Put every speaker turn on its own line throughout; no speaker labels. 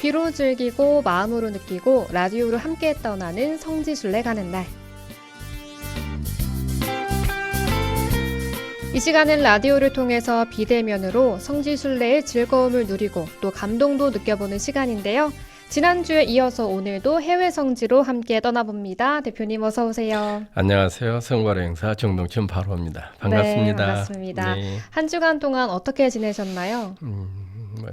귀로 즐기고 마음으로 느끼고 라디오로 함께 떠나는 성지순례 가는 날. 이 시간은 라디오를 통해서 비대면으로 성지순례의 즐거움을 누리고 또 감동도 느껴보는 시간인데요. 지난주에 이어서 오늘도 해외 성지로 함께 떠나봅니다. 대표님 어서 오세요.
안녕하세요. 성과로 행사 정동춘 바로입니다. 반갑습니다.
네, 반갑습니다.
네.
한 주간 동안 어떻게 지내셨나요?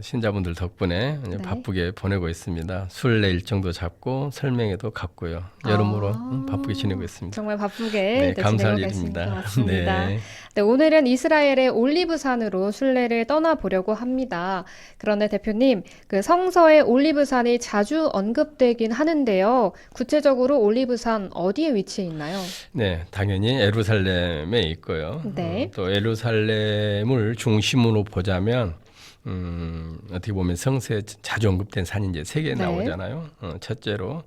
신자분들 덕분에
네.
바쁘게 보내고 있습니다. 순례 일정도 잡고 설명회도 갔고요. 여러모로 바쁘게 지내고 있습니다.
정말 바쁘게
네, 감사할
지내고 계신 것
일입니다.
같습니다.
네.
네, 오늘은 이스라엘의 올리브산으로 순례를 떠나보려고 합니다. 그런데 대표님, 그 성서에 올리브산이 자주 언급되긴 하는데요. 구체적으로 올리브산 어디에 위치해 있나요?
네, 당연히 예루살렘에 있고요.
네.
또 예루살렘을 중심으로 보자면 어떻게 보면 성서에 자주 언급된 산이 이제 세 개
네.
나오잖아요. 첫째로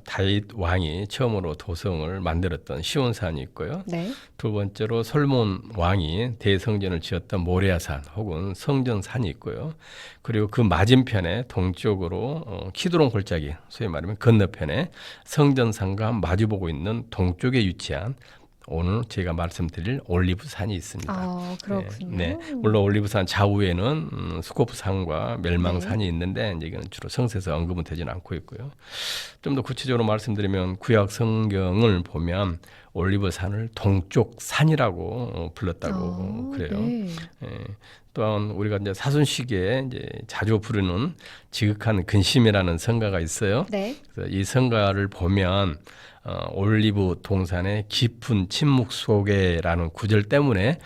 다윗 왕이 처음으로 도성을 만들었던 시온산이 있고요.
네.
두 번째로 솔몬 왕이 대성전을 지었던 모레아산 혹은 성전산이 있고요. 그리고 그 맞은편에 동쪽으로 키드론 골짜기, 소위 말하면 건너편에 성전산과 마주보고 있는 동쪽에 위치한 오늘 제가 말씀드릴 올리브산이 있습니다.
아, 그렇군요.
네, 물론 올리브산 좌우에는 스코프산과 멜망산이 있는데 이제 이건 주로 성서에서 언급은 되지는 않고 있고요. 좀 더 구체적으로 말씀드리면 구약 성경을 보면 올리브산을 동쪽 산이라고 불렀다고 그래요.
네.
예, 또한 우리가 이제 사순시기에 이제 자주 부르는 지극한 근심이라는 성가가 있어요.
네.
그래서 이 성가를 보면 올리브 동산의 깊은 침묵 속에라는 구절 때문에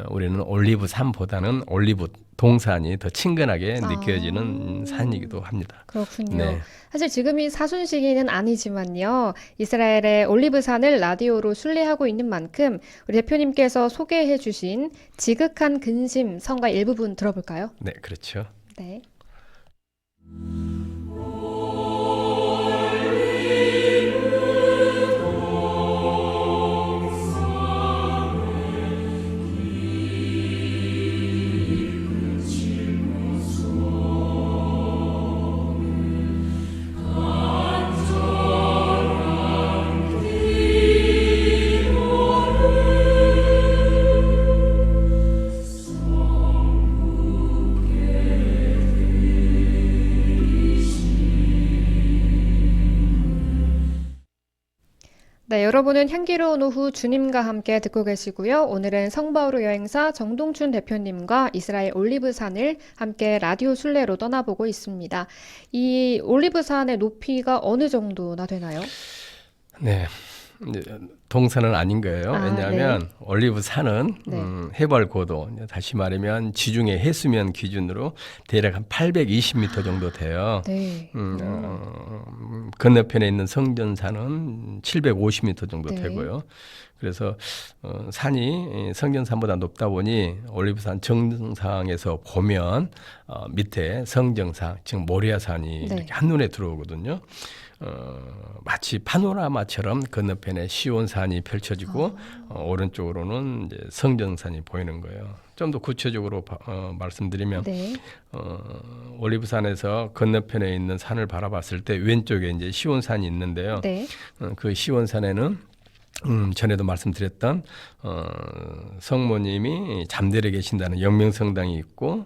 우리는 올리브 산보다는 올리브 동산이 더 친근하게 느껴지는 산이기도 합니다.
그렇군요.
네.
사실 지금이 사순시기는 아니지만요. 이스라엘의 올리브산을 라디오로 순례하고 있는 만큼 우리 대표님께서 소개해 주신 지극한 근심 성가 일부분 들어볼까요?
네, 그렇죠.
네. 네, 여러분은 향기로운 오후 주님과 함께 듣고 계시고요. 오늘은 성바오로 여행사 정동춘 대표님과 이스라엘 올리브산을 함께 라디오 순례로 떠나보고 있습니다. 이 올리브산의 높이가 어느 정도나 되나요?
네. 이제 동산은 아닌 거예요.
아,
왜냐하면
네.
올리브 산은
네.
해발 고도, 다시 말하면 지중해 해수면 기준으로 대략 한 820m 정도 돼요.
네.
건너편에 있는 성전산은 750m 정도
네.
되고요. 그래서 산이 성전산보다 높다 보니 올리브산 정상에서 보면 밑에 성정상, 즉 모리아산이
네.
이렇게 한눈에 들어오거든요. 마치 파노라마처럼 건너편에 시온산이 펼쳐지고 오른쪽으로는 이제 성전산이 보이는 거예요. 좀 더 구체적으로 말씀드리면
네.
올리브산에서 건너편에 있는 산을 바라봤을 때 왼쪽에 이제 시온산이 있는데요.
네.
그 시온산에는 전에도 말씀드렸던 성모님이 잠들어 계신다는 영명성당이 있고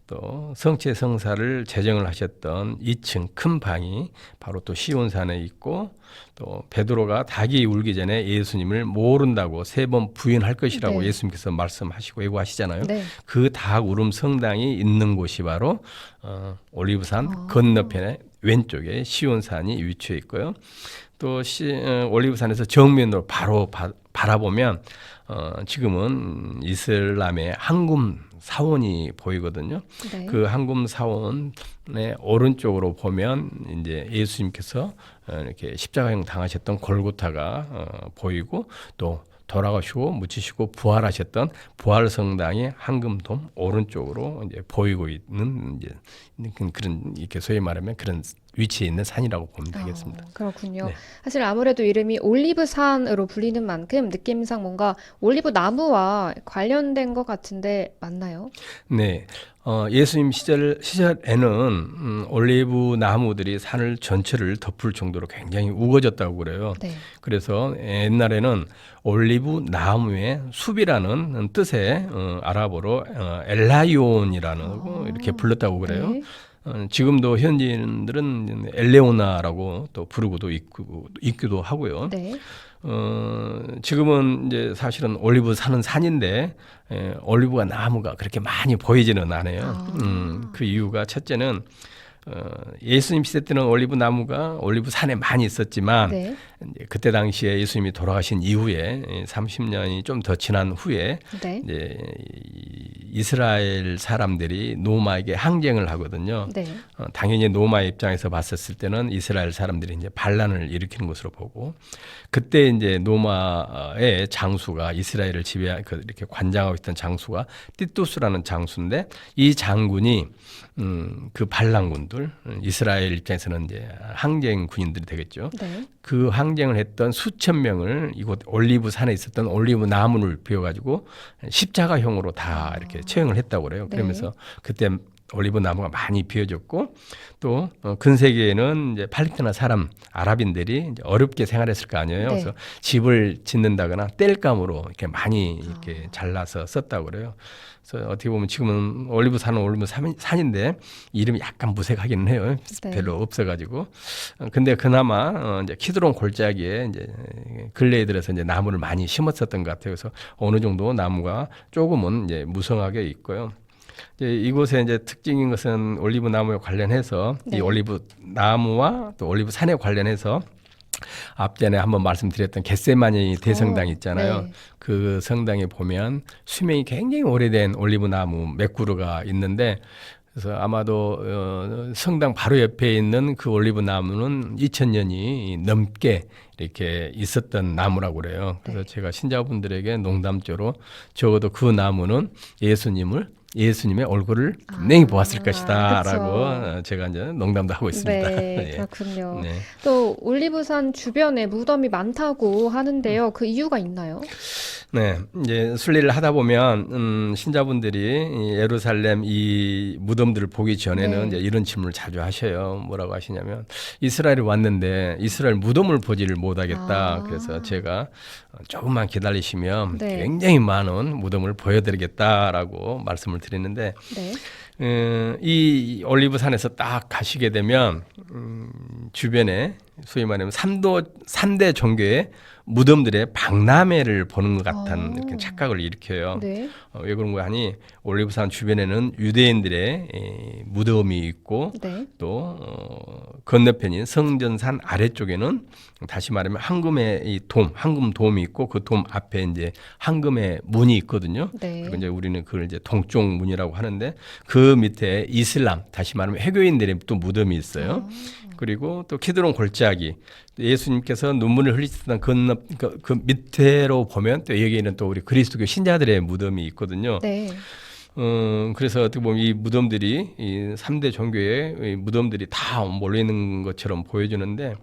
또 성체성사를 제정을 하셨던 2층 큰 방이 바로 또 시온산에 있고 또 베드로가 닭이 울기 전에 예수님을 모른다고 3번 부인할 것이라고
네.
예수님께서 말씀하시고 예고하시잖아요.
네.
그 닭 울음 성당이 있는 곳이 바로 올리브산 건너편에 왼쪽에 시온산이 위치해 있고요. 또 올리브산에서 정면으로 바로 바라보면 지금은 이슬람의 황금 사원이 보이거든요.
네.
그 황금 사원의 오른쪽으로 보면 이제 예수님께서 이렇게 십자가형 당하셨던 골고타가 보이고 또 돌아가시고 묻히시고 부활하셨던 부활성당의 황금돔 오른쪽으로 이제 보이고 있는 이제 그런 이렇게 소위 말하면 그런 위치에 있는 산이라고 보면 되겠습니다.
그렇군요.
네.
사실 아무래도 이름이 올리브산으로 불리는 만큼 느낌상 뭔가 올리브 나무와 관련된 것 같은데 맞나요?
네, 예수님 시절에는 올리브 나무들이 산을 전체를 덮을 정도로 굉장히 우거졌다고 그래요.
네.
그래서 옛날에는 올리브 나무의 숲이라는 뜻의 아랍어로 엘라이온이라는 이렇게 불렀다고 그래요.
네.
지금도 현지인들은 엘레오나라고 또 부르고도 있기도 하고요.
네.
지금은 이제 사실은 올리브 사는 산인데 올리브가 나무가 그렇게 많이 보이지는 않아요. 그 이유가 첫째는 예수님 시대 때는 올리브 나무가 올리브 산에 많이 있었지만
네.
이제 그때 당시에 예수님이 돌아가신 이후에 30년이 좀 더 지난 후에
네.
이제 이스라엘 사람들이 노마에게 항쟁을 하거든요.
네.
당연히 노마의 입장에서 봤었을 때는 이스라엘 사람들이 이제 반란을 일으키는 것으로 보고 그때 이제 노마의 장수가 이스라엘을 이렇게 관장하고 있던 장수가 띠뚜스라는 장수인데 이 장군이 그 반란군들 이스라엘 입장에서는 이제 항쟁 군인들이 되겠죠.
네.
그 항쟁을 했던 수천 명을 이곳 올리브 산에 있었던 올리브 나무를 비워가지고 십자가형으로 다 이렇게 처형을 했다고 그래요.
네.
그러면서 그때 올리브 나무가 많이 비어졌고 또 근세기에는 이제 팔레스타인 사람 아랍인들이 이제 어렵게 생활했을 거 아니에요.
네.
그래서 집을 짓는다거나 땔감으로 이렇게 많이 이렇게 잘라서 썼다고 그래요. 그래서 어떻게 보면 지금은 올리브 산은 올리브 산인데 이름이 약간 무색하기는 해요.
네.
별로 없어가지고. 근데 그나마 이제 키드론 골짜기에 이제 근래에 들어서 이제 나무를 많이 심었었던 것 같아요. 그래서 어느 정도 나무가 조금은 이제 무성하게 있고요. 이제 이곳에 이제 특징인 것은 올리브 나무에 관련해서
네.
이 올리브 나무와 또 올리브 산에 관련해서 앞전에 한번 말씀드렸던 겟세마니 대성당 있잖아요.
네.
그 성당에 보면 수명이 굉장히 오래된 올리브 나무 몇 그루가 있는데 그래서 아마도 성당 바로 옆에 있는 그 올리브 나무는 2000년이 넘게 이렇게 있었던 나무라고 그래요. 그래서
네.
제가 신자분들에게 농담조로 적어도 그 나무는 예수님의 얼굴을 분명히 보았을 것이다라고
그쵸.
제가 이제 농담도 하고 있습니다.
네,
예.
그렇군요.
네.
또 올리브산 주변에 무덤이 많다고 하는데요. 그 이유가 있나요?
네, 이제 순례를 하다 보면 신자분들이 이 예루살렘 이 무덤들을 보기 전에는
네.
이제 이런 질문을 자주 하셔요. 뭐라고 하시냐면 이스라엘에 왔는데 이스라엘 무덤을 보지를 못하겠다.
아.
그래서 제가 조금만 기다리시면
네.
굉장히 많은 무덤을 보여드리겠다라고 말씀을 드리는데
네.
이 올리브산에서 딱 가시게 되면 주변에 소위 말하면 3대 종교의 무덤들의 박람회를 보는 것 같은 이렇게 착각을 일으켜요.
네.
왜 그런 거 하니 올리브산 주변에는 유대인들의 무덤이 있고
네.
또 건너편인 성전산 아래쪽에는 다시 말하면 황금의 이 황금 돔이 있고 그 돔 앞에 이제 황금의 문이 있거든요.
네.
그리고 이제 우리는 그걸 이제 동쪽 문이라고 하는데 그 밑에 이슬람 다시 말하면 해교인들의 또 무덤이 있어요. 그리고 또 키드론 골짜기 예수님께서 눈물을 흘리셨던 그 밑에로 보면 또 여기에는 또 우리 그리스도교 신자들의 무덤이 있거든요.
네.
그래서 어떻게 보면 이 무덤들이 이 3대 종교의 이 무덤들이 다 몰려 있는 것처럼 보여주는데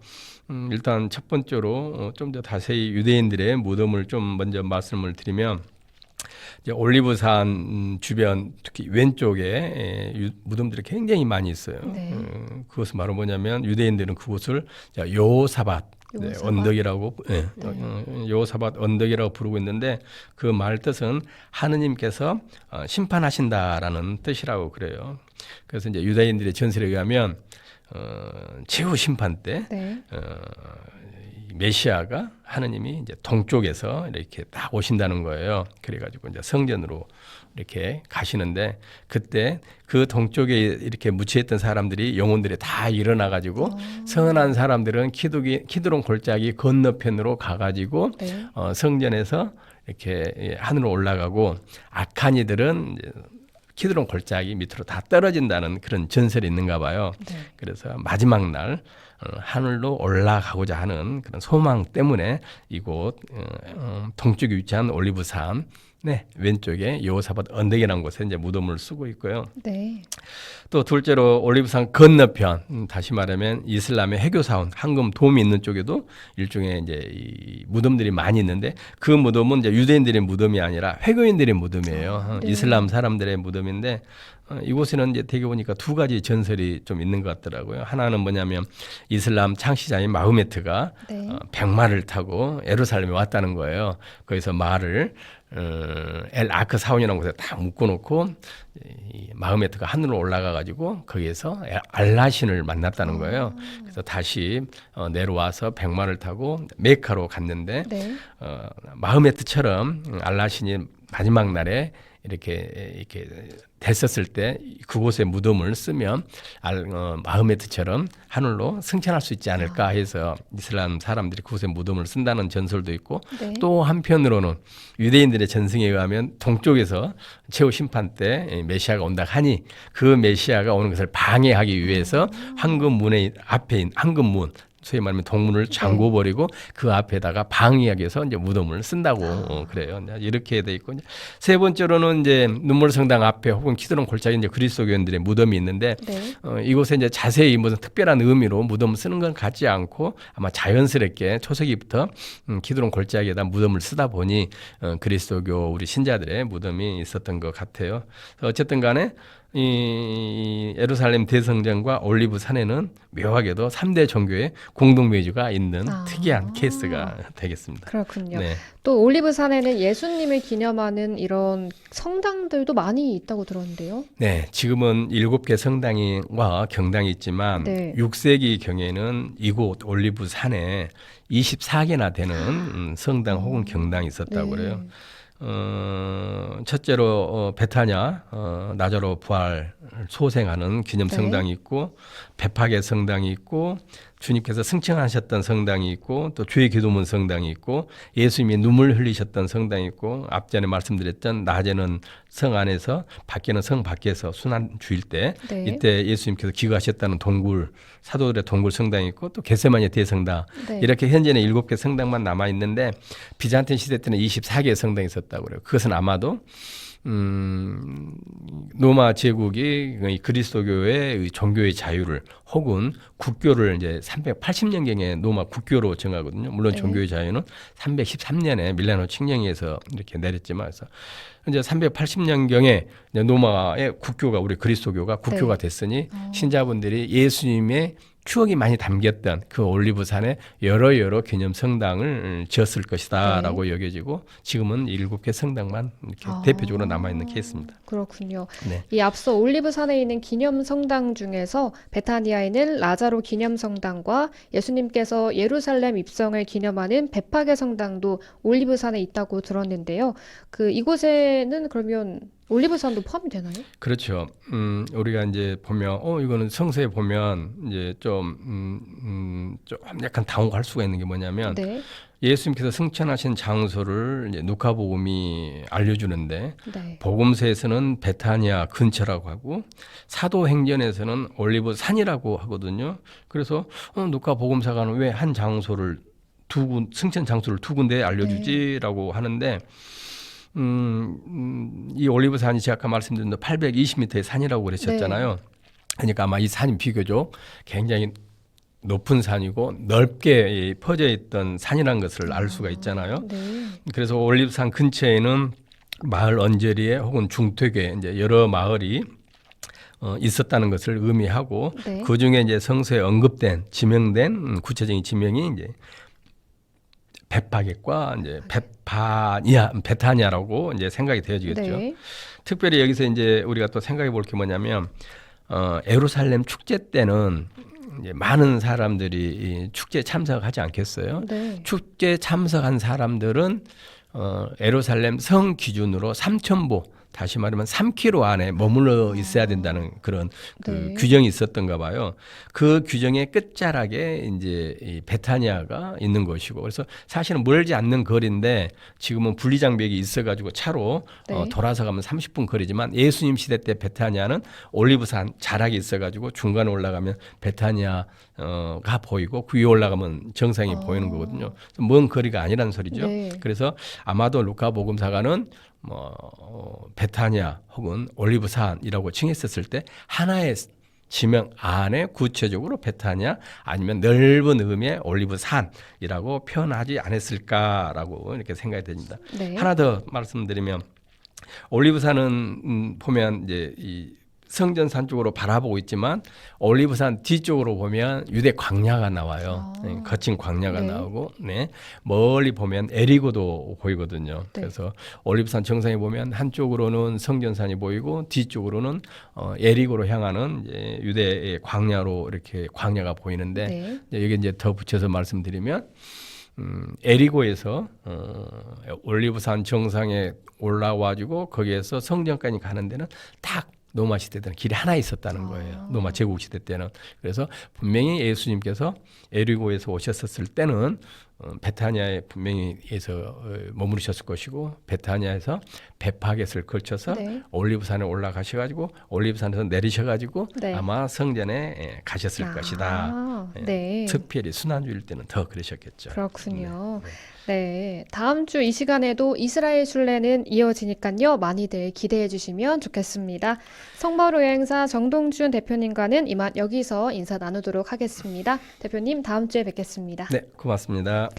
일단 첫 번째로 좀 더 자세히 유대인들의 무덤을 좀 먼저 말씀을 드리면 이제 올리브산 주변 특히 왼쪽에 무덤들이 굉장히 많이 있어요.
네.
그것은 바로 뭐냐면 유대인들은 그곳을 여호사밧 네,
여호사밧?
언덕이라고 여호사밧 언덕이라고 부르고 있는데 그 말 뜻은 하느님께서 심판하신다라는 뜻이라고 그래요. 그래서 이제 유다인들의 전설에 의하면 최후 심판 때
네.
메시아가 하느님이 이제 동쪽에서 이렇게 딱 오신다는 거예요. 그래가지고 이제 성전으로 이렇게 가시는데 그때 그 동쪽에 이렇게 묻혀있던 사람들이 영혼들이 다 일어나가지고 선한 사람들은 키드론 골짜기 건너편으로 가가지고
네.
성전에서 이렇게 하늘로 올라가고 악한 이들은 이제 키드론 골짜기 밑으로 다 떨어진다는 그런 전설이 있는가 봐요.
네.
그래서 마지막 날 하늘로 올라가고자 하는 그런 소망 때문에 이곳 동쪽에 위치한 올리브산 왼쪽에 여호사밧 언덕이라는 곳에 이제 무덤을 쓰고 있고요.
네.
또 둘째로 올리브산 건너편 다시 말하면 이슬람의 해교사원 황금 돔이 있는 쪽에도 일종의 이제 이 무덤들이 많이 있는데 그 무덤은 이제 유대인들의 무덤이 아니라 회교인들의 무덤이에요.
네.
이슬람 사람들의 무덤인데 이곳에는 이제 되게 보니까 두 가지 전설이 좀 있는 것 같더라고요. 하나는 뭐냐면 이슬람 창시자인 마흐메트가
네.
백마를 타고 예루살렘에 왔다는 거예요. 거기서 말을 엘 아크 사원이라는 곳에 딱 묶어놓고 이 마흐메트가 하늘로 올라가가지고 거기에서 알라신을 만났다는 거예요. 그래서 다시 내려와서 백마를 타고 메카로 갔는데
네.
마흐메트처럼 알라신이 마지막 날에 이렇게 됐었을 때 그곳에 무덤을 쓰면 마흐메트처럼 하늘로 승천할 수 있지 않을까 해서 이슬람 사람들이 그곳에 무덤을 쓴다는 전설도 있고
네.
또 한편으로는 유대인들의 전승에 의하면 동쪽에서 최후 심판 때 메시아가 온다 하니 그 메시아가 오는 것을 방해하기 위해서 황금문의 앞에 있는 황금문 소위 말하면 동문을 잠궈버리고 그 앞에다가 방해하기 위해서 이제 무덤을 쓴다고 그래요. 이렇게 돼 있고 세 번째로는 이제 눈물 성당 앞에 혹은 키드론 골짜기 이제 그리스도교인들의 무덤이 있는데
네.
이곳에 이제 자세히 무슨 특별한 의미로 무덤을 쓰는 건 같지 않고 아마 자연스럽게 초세기부터 키드론 골짜기에다 무덤을 쓰다 보니 그리스도교 우리 신자들의 무덤이 있었던 것 같아요. 어쨌든 간에 이 예루살렘 대성전과 올리브 산에는 묘하게도 3대 종교의 공동묘지가 있는 특이한 케이스가 되겠습니다.
그렇군요.
네.
또 올리브산에는 예수님을 기념하는 이런 성당들도 많이 있다고 들었는데요.
네, 지금은 7개 성당과 경당이 있지만
네.
6세기 경에는 이곳 올리브 산에 24개나 되는 성당 혹은 경당이 있었다고
네.
그래요. 첫째로 베타냐 나자로 부활 소생하는 기념
네.
성당이 있고 베파게 성당이 있고 주님께서 승천하셨던 성당이 있고 또 주의 기도문 성당이 있고 예수님이 눈물 흘리셨던 성당이 있고 앞전에 말씀드렸던 낮에는 성 안에서 밖에는 성 밖에서 순환 주일 때
네.
이때 예수님께서 기거하셨다는 동굴 사도들의 동굴 성당이 있고 또 겟세마니 대성당
네.
이렇게 현재는 7개 성당만 남아 있는데 비잔틴 시대 때는 24개의 성당이 있었다고 그래요. 그것은 아마도 로마 제국이 그리스도교의 종교의 자유를 혹은 국교를 이제 380년경에 로마 국교로 정하거든요. 물론
네.
종교의 자유는 313년에 밀라노 칙령에서 이렇게 내렸지만 그래서 이제 380년경에 로마의 국교가 우리 그리스도교가 국교가
네.
됐으니 신자분들이 예수님의 추억이 많이 담겼던 그 올리브산에 여러 기념 성당을 지었을 것이다라고 여겨지고 지금은 7개 성당만 이렇게 대표적으로 남아 있는 케이스입니다.
그렇군요.
네.
이 앞서 올리브산에 있는 기념 성당 중에서 베타니아에는 라자로 기념 성당과 예수님께서 예루살렘 입성을 기념하는 베파게 성당도 올리브산에 있다고 들었는데요. 그 이곳에는 그러면 올리브산도 포함이 되나요?
그렇죠. 우리가 이제 보면, 이거는 성서에 보면 이제 좀 약간 당혹할 수가 있는 게 뭐냐면
네.
예수님께서 승천하신 장소를 이제 누가복음이 알려주는데
네.
복음서에서는 베타니아 근처라고 하고 사도행전에서는 올리브 산이라고 하거든요. 그래서 누가복음사가는 왜 한 장소를 승천 장소를 두 군데 알려주지라고 하는데. 이 올리브 산이 제가 아까 말씀드린 820m의 산이라고 그러셨잖아요. 그러니까 아마 이 산이 비교적 굉장히 높은 산이고 넓게 퍼져 있던 산이라는 것을 알 수가 있잖아요.
네.
그래서 올리브 산 근처에는 마을 언저리에 혹은 중퇴교에 이제 여러 마을이 있었다는 것을 의미하고
네.
그 중에 이제 성서에 언급된 지명된 구체적인 지명이 이제 베파게과 이제 베타니아라고 이제 생각이 되어지겠죠.
네.
특별히 여기서 이제 우리가 또 생각해 볼 게 뭐냐면 예루살렘 축제 때는 이제 많은 사람들이 이 축제에 참석하지 않겠어요?
네.
축제 참석한 사람들은 예루살렘 성 기준으로 3,000보 다시 말하면 3km 안에 머물러 있어야 된다는 그런
네.
규정이 있었던가 봐요. 그 규정의 끝자락에 이제 이 베타니아가 있는 것이고 그래서 사실은 멀지 않는 거리인데 지금은 분리장벽이 있어가지고 차로
네.
돌아서 가면 30분 거리지만 예수님 시대 때 베타니아는 올리브산 자락이 있어가지고 중간에 올라가면 베타니아가 보이고 그 위에 올라가면 정상이 보이는 거거든요. 먼 거리가 아니라는 소리죠.
네.
그래서 아마도 루카복음사가는 베타니아 혹은 올리브산이라고 칭했었을 때 하나의 지명 안에 구체적으로 베타니아 아니면 넓은 의미의 올리브산이라고 표현하지 않았을까라고 이렇게 생각이 됩니다.
네.
하나 더 말씀드리면 올리브산은 보면 이제 이 성전산 쪽으로 바라보고 있지만 올리브산 뒤쪽으로 보면 유대 광야가 나와요.
아.
네, 거친 광야가
네.
나오고 네, 멀리 보면 에리고도 보이거든요.
네.
그래서 올리브산 정상에 보면 한쪽으로는 성전산이 보이고 뒤쪽으로는 에리고로 향하는 이제 유대의 광야로 이렇게 광야가 보이는데
네.
여기 이제 더 붙여서 말씀드리면 에리고에서 올리브산 정상에 올라와가지고 거기에서 성전까지 가는 데는 딱 로마 시대 때는 길이 하나 있었다는 거예요. 로마 제국 시대 때는. 그래서 분명히 예수님께서 에리고에서 오셨었을 때는 베타니아에 분명히에서 머무르셨을 것이고 베타니아에서 베파겟을 걸쳐서
네.
올리브산에 올라가셔가지고 올리브산에서 내리셔가지고
네.
아마 성전에 가셨을
아,
것이다.
네.
특별히 순환주일 때는 더 그러셨겠죠.
그렇군요. 네. 다음 주 이 시간에도 이스라엘 순례는 이어지니까요. 많이들 기대해 주시면 좋겠습니다. 성바로 여행사 정동준 대표님과는 이만 여기서 인사 나누도록 하겠습니다. 대표님, 다음 주에 뵙겠습니다.
네, 고맙습니다.